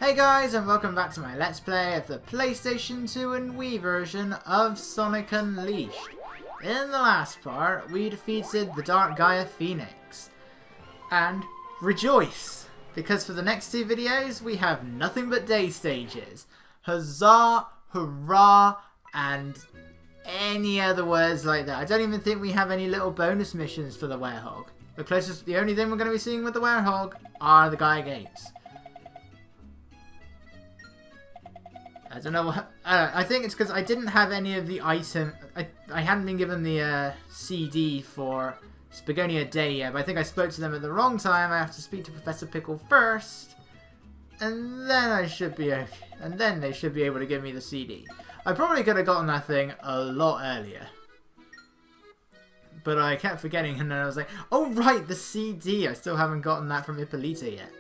Hey guys, and welcome back to my Let's Play of the PlayStation 2 and Wii version of Sonic Unleashed. In the last part, we defeated the Dark Gaia Phoenix. And rejoice! Because for the next two videos, we have nothing but day stages. Huzzah, hurrah, and any other words like that. I don't even think we have any little bonus missions for the Werehog. The only thing we're going to be seeing with the Werehog are the Gaia Gates. I don't know what... I think it's because I didn't have any of the item... I hadn't been given the CD for Spagonia Day yet, but I think I spoke to them at the wrong time. I have to speak to Professor Pickle first. And then I should be okay. And then they should be able to give me the CD. I probably could have gotten that thing a lot earlier. But I kept forgetting, and then I was like, oh right, the CD! I still haven't gotten that from Ippolita yet.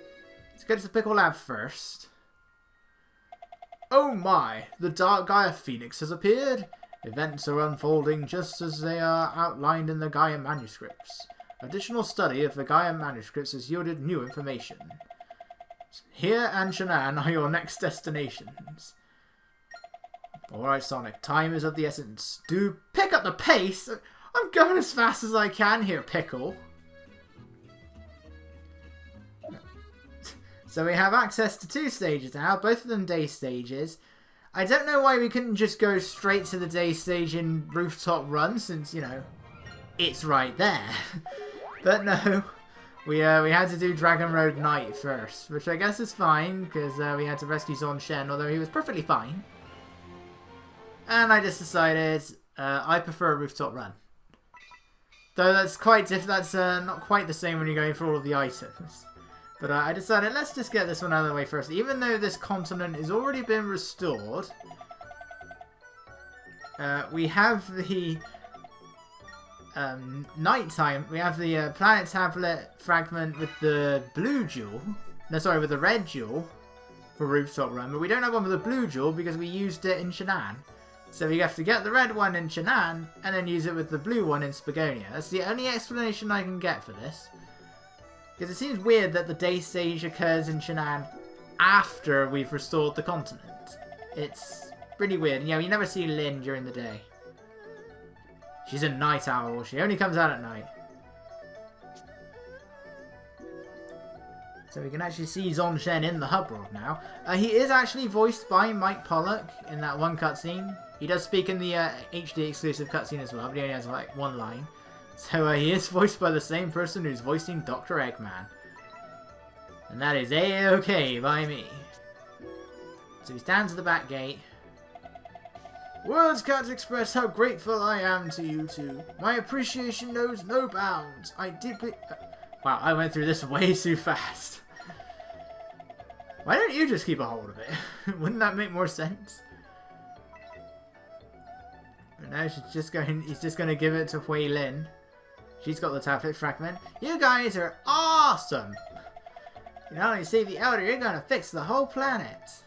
Let's go to the Pickle Lab first. Oh my, the Dark Gaia Phoenix has appeared. Events are unfolding just as they are outlined in the Gaia manuscripts. Additional study of the Gaia manuscripts has yielded new information. Here and Shannon are your next destinations. Alright Sonic, time is of the essence. Do pick up the pace! I'm going as fast as I can here, Pickle. So we have access to two stages now, both of them day stages. I don't know why we couldn't just go straight to the day stage in Rooftop Run, since, you know, it's right there. But no, we had to do Dragon Road Night first, which I guess is fine, because we had to rescue Zon Shen, although he was perfectly fine. And I just decided I prefer Rooftop Run. Though that's quite that's not quite the same when you're going for all of the items. But I decided, let's just get this one out of the way first. Even though this continent has already been restored, we have the nighttime. We have the planet tablet fragment with the blue jewel. No, sorry, with the red jewel for Rooftop Run. But we don't have one with the blue jewel because we used it in Shannon. So we have to get the red one in Shannon and then use it with the blue one in Spagonia. That's the only explanation I can get for this. Because it seems weird that the day stage occurs in Shannon after we've restored the continent. It's pretty weird. You know, you never see Lynn during the day. She's a night owl. She only comes out at night. So we can actually see Zon Shen in the hub world now. He is actually voiced by Mike Pollock in that one cutscene. He does speak in the HD exclusive cutscene as well, but he only has like one line. So he is voiced by the same person who's voicing Dr. Eggman. And that is A-okay by me. So he stands at the back gate. Words can't express how grateful I am to you two. My appreciation knows no bounds. I deeply... Wow, I went through this way too fast. Why don't you just keep a hold of it? Wouldn't that make more sense? But now he's just going to give it to Hui Lin. She's got the tablet fragment. You guys are awesome! You not only save the Elder, you're gonna fix the whole planet.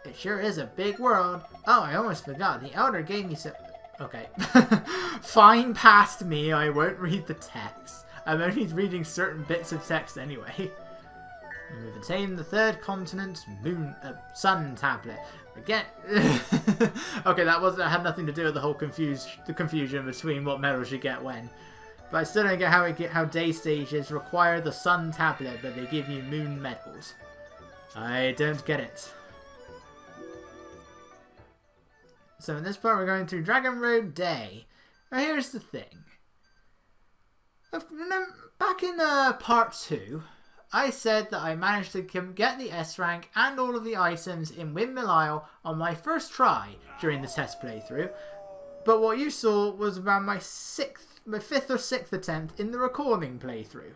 It sure is a big world. Oh, I almost forgot. The Elder gave me some... Okay. Fine past me, I won't read the text. I'm only reading certain bits of text anyway. We've attained the third continent's sun tablet. Again... Okay, that had nothing to do with the whole confusion between what medals you get when. But I still don't get how day stages require the sun tablet, but they give you moon medals. I don't get it. So in this part we're going through Dragon Road Day. Now here's the thing. Back in part 2, I said that I managed to get the S rank and all of the items in Windmill Isle on my first try during the test playthrough. But what you saw was around my 5th or 6th attempt in the recording playthrough.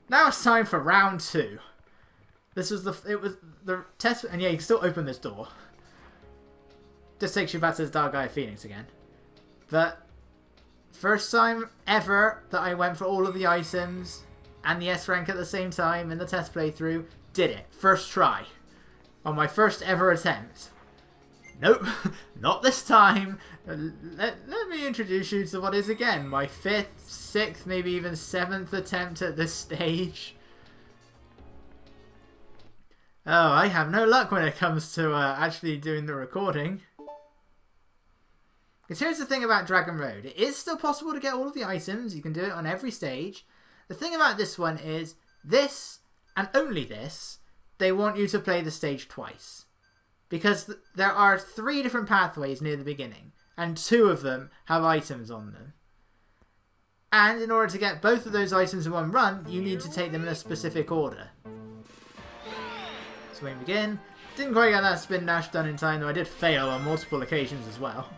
Now it's time for round 2. It was the test, and yeah, you can still open this door. Just takes you back to the Dark Gaia Phoenix again. But first time ever that I went for all of the items and the S rank at the same time in the test playthrough. Did it. First try. On my first ever attempt. Nope, not this time. Let me introduce you to what is again my 5th, 6th, maybe even 7th attempt at this stage. Oh, I have no luck when it comes to actually doing the recording. Because here's the thing about Dragon Road. It is still possible to get all of the items. You can do it on every stage. The thing about this one is this, and only this, they want you to play the stage twice. Because there are 3 different pathways near the beginning. And 2 of them have items on them. And in order to get both of those items in one run, you need to take them in a specific order. So we begin. Didn't quite get that spin dash done in time, though I did fail on multiple occasions as well.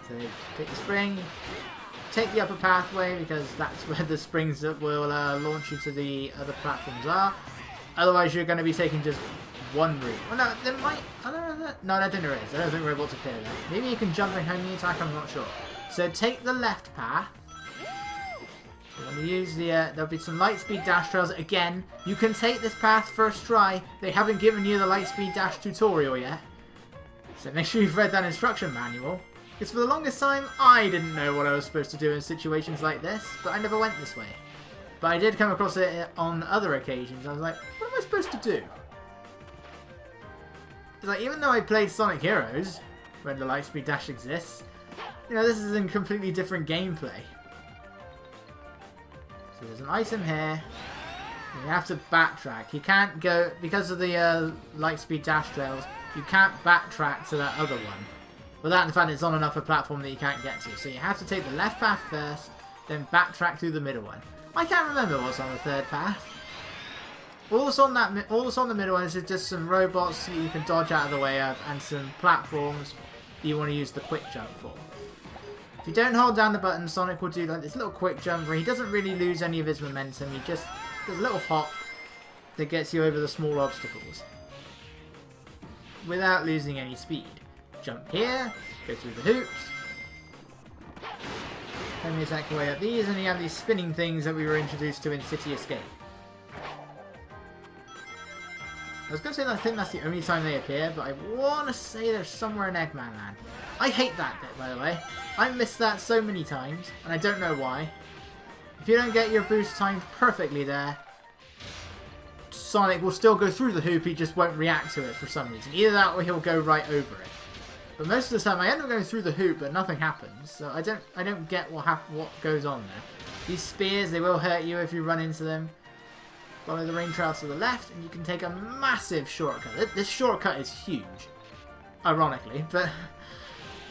So take the spring, take the upper pathway because that's where the springs that will launch you to the other platforms are. Otherwise you're going to be taking just one route. Well no, there might... I don't know that... No, I don't think there is. I don't think robots appear there. Maybe you can jump behind the attack, I'm not sure. So take the left path. So when you use the... there'll be some Lightspeed dash trails. Again, you can take this path first try. They haven't given you the Lightspeed dash tutorial yet. So make sure you've read that instruction manual. Because for the longest time, I didn't know what I was supposed to do in situations like this, but I never went this way. But I did come across it on other occasions. I was like, what am I supposed to do? It's like, even though I played Sonic Heroes, where the Lightspeed Dash exists, you know, this is in completely different gameplay. So there's an item here. You have to backtrack. You can't go, because of the Lightspeed Dash trails, you can't backtrack to that other one. Without the fact it's on an upper platform that you can't get to. So you have to take the left path first, then backtrack through the middle one. I can't remember what's on the third path. All that's on the middle one is just some robots that you can dodge out of the way of, and some platforms that you want to use the quick jump for. If you don't hold down the button, Sonic will do like this little quick jump where he doesn't really lose any of his momentum. He just does a little hop that gets you over the small obstacles without losing any speed. Jump here, go through the hoops. Then we attack your way up these, and you have these spinning things that we were introduced to in City Escape. I was going to say that I think that's the only time they appear, but I want to say they're somewhere in Eggman Land. I hate that bit, by the way. I missed that so many times, and I don't know why. If you don't get your boost timed perfectly there, Sonic will still go through the hoop, he just won't react to it for some reason. Either that or he'll go right over it. But most of the time I end up going through the hoop, but nothing happens. So I don't get what goes on there. These spears, they will hurt you if you run into them. Follow the rain trail to the left, and you can take a massive shortcut. This shortcut is huge, ironically, but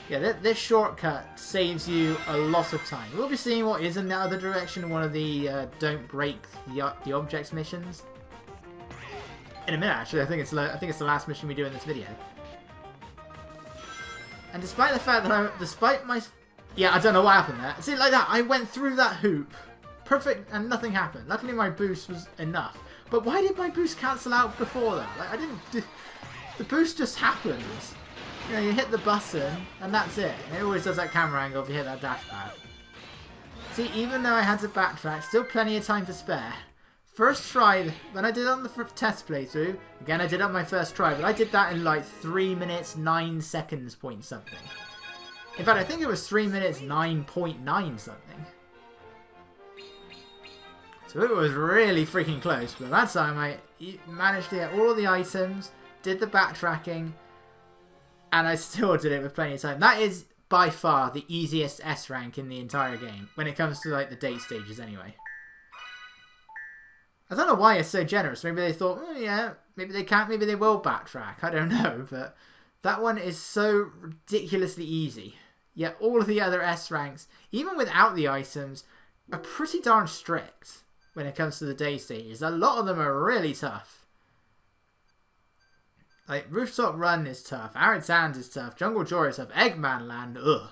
yeah, this shortcut saves you a lot of time. We'll be seeing what is in the other direction in one of the don't break the objects missions in a minute. Actually, I think it's the last mission we do in this video. And despite the fact that I don't know what happened there. See, like that, I went through that hoop. Perfect, and nothing happened. Luckily my boost was enough. But why did my boost cancel out before that? Like, the boost just happens. You know, you hit the button, and that's it. And it always does that camera angle if you hit that dash pad. See, even though I had to backtrack, still plenty of time to spare. First try, when I did it on the test playthrough, again I did it on my first try, but I did that in like 3 minutes 9 seconds point something. In fact, I think it was 3 minutes 9.9 something. So it was really freaking close, but that time I managed to get all of the items, did the backtracking, and I still did it with plenty of time. That is by far the easiest S rank in the entire game, when it comes to like the date stages anyway. I don't know why it's so generous. Maybe they thought, oh yeah, maybe they can't, maybe they will backtrack. I don't know, but that one is so ridiculously easy. Yet all of the other S ranks, even without the items, are pretty darn strict when it comes to the day stages. A lot of them are really tough. Like, Rooftop Run is tough, Arid Sands is tough, Jungle Joy is tough, Eggman Land, ugh.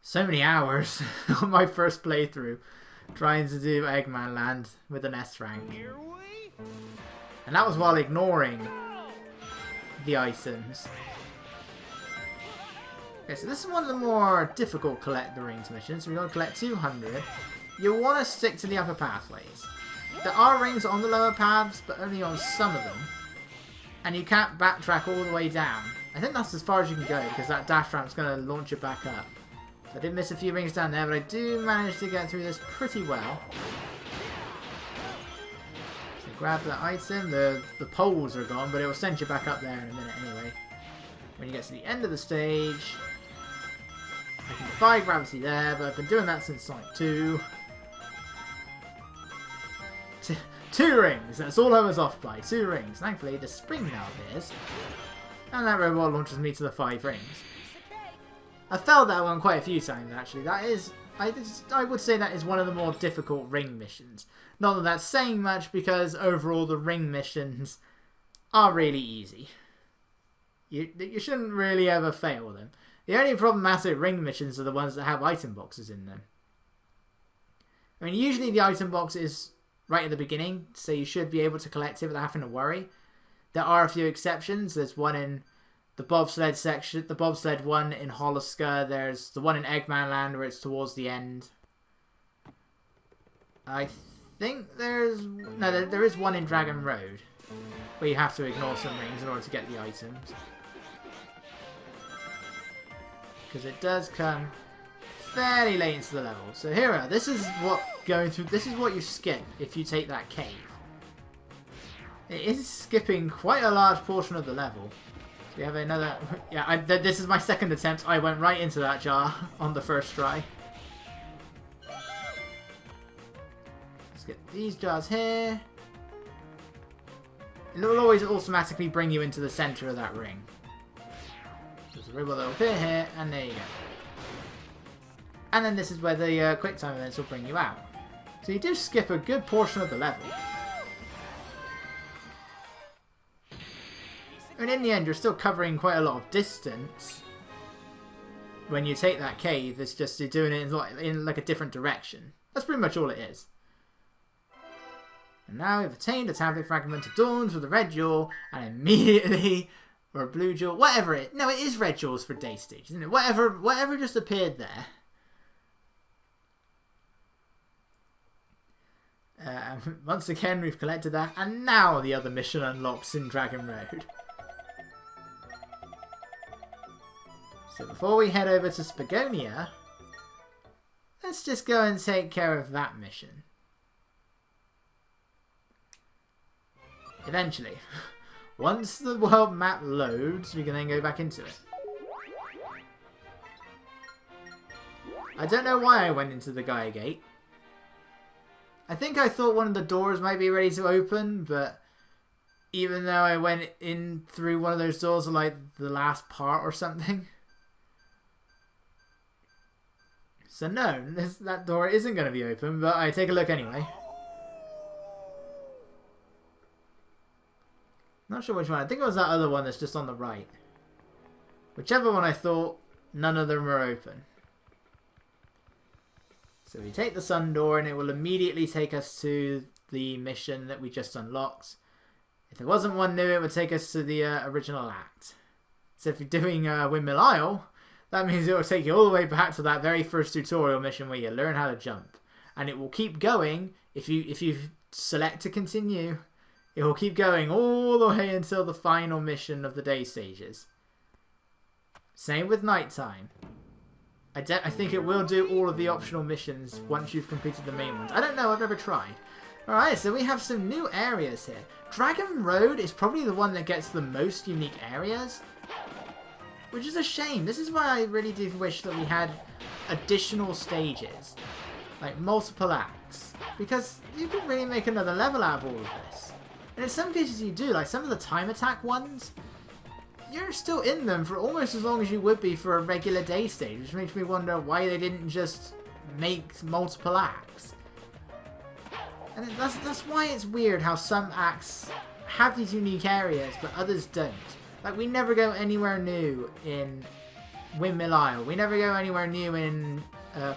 So many hours on my first playthrough trying to do Eggman Land with an S rank. And that was while ignoring the items. Okay, so this is one of the more difficult collect the rings missions. So we're going to collect 200. You want to stick to the upper pathways. There are rings on the lower paths, but only on some of them. And you can't backtrack all the way down. I think that's as far as you can go, because that dash ramp's going to launch it back up. I did miss a few rings down there, but I do manage to get through this pretty well. Grab that item. The poles are gone, but it will send you back up there in a minute anyway. When you get to the end of the stage, I can defy gravity there, but I've been doing that since Sonic 2. 2 rings, that's all I was off by. 2 rings. Thankfully, the spring now appears. And that robot launches me to the 5 rings. I failed that one quite a few times, actually. That is, I would say that is one of the more difficult ring missions. Not that that's saying much, because overall the ring missions are really easy. You shouldn't really ever fail them. The only problematic ring missions are the ones that have item boxes in them. I mean, usually the item box is right at the beginning, so you should be able to collect it without having to worry. There are a few exceptions. There's one in the bobsled section, the bobsled one in Holoska. There's the one in Eggman Land where it's towards the end. I think there is one in Dragon Road where you have to ignore some rings in order to get the items. Because it does come fairly late into the level. So here we are. This is what you skip if you take that cave. It is skipping quite a large portion of the level. So we have another... Yeah, this is my second attempt. I went right into that jar on the first try. Let's get these jars here. It will always automatically bring you into the center of that ring. There's a robot that will appear here, and there you go. And then this is where the quick time events will bring you out. So you do skip a good portion of the level. And in the end, you're still covering quite a lot of distance. When you take that cave, it's just you're doing it in like a different direction. That's pretty much all it is. And now we've attained a tablet fragment adorned with a red jewel, and immediately... Or a blue jewel, whatever it... No, it is red jewels for day stage, isn't it? Whatever just appeared there. Once again, we've collected that, and now the other mission unlocks in Dragon Road. So before we head over to Spagonia, let's just go and take care of that mission. Eventually. Once the world map loads, we can then go back into it. I don't know why I went into the Gaia Gate. I think I thought one of the doors might be ready to open, but even though I went in through one of those doors like the last part or something. So no, that door isn't going to be open, but I take a look anyway. Not sure which one. I think it was that other one that's just on the right. Whichever one I thought, none of them are open. So we take the sun door and it will immediately take us to the mission that we just unlocked. If there wasn't one new, it would take us to the original act. So if you're doing Windmill Isle, that means it will take you all the way back to that very first tutorial mission where you learn how to jump. And it will keep going if you select to continue. It will keep going all the way until the final mission of the day stages. Same with nighttime. I think it will do all of the optional missions once you've completed the main ones. I don't know, I've never tried. Alright, so we have some new areas here. Dragon Road is probably the one that gets the most unique areas. Which is a shame. This is why I really do wish that we had additional stages. Like multiple acts. Because you could really make another level out of all of this. And in some cases you do, like some of the time attack ones, you're still in them for almost as long as you would be for a regular day stage, which makes me wonder why they didn't just make multiple acts. And that's why it's weird how some acts have these unique areas, but others don't. Like, we never go anywhere new in Windmill Isle. We never go anywhere new in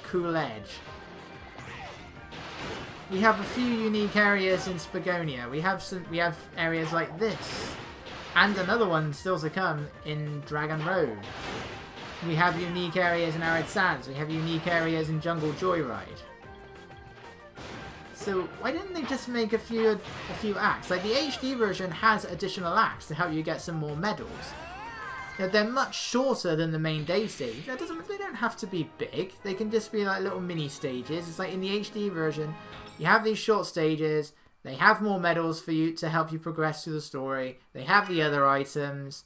Cool Edge. We have a few unique areas in Spagonia. We have areas like this, and another one still to come in Dragon Road. We have unique areas in Arid Sands. We have unique areas in Jungle Joyride. So why didn't they just make a few acts? Like the HD version has additional acts to help you get some more medals. You know, they're much shorter than the main day stage. They don't have to be big. They can just be like little mini stages. It's like in the HD version, you have these short stages, They have more medals for you to help you progress through the story. They have the other items.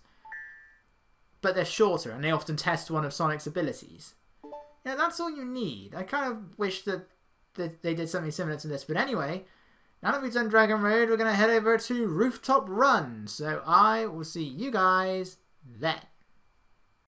But they're shorter, and they often test one of Sonic's abilities. Yeah, that's all you need. I kind of wish that they did something similar to this. But anyway, now that we've done Dragon Road, we're going to head over to Rooftop Run. So I will see you guys then.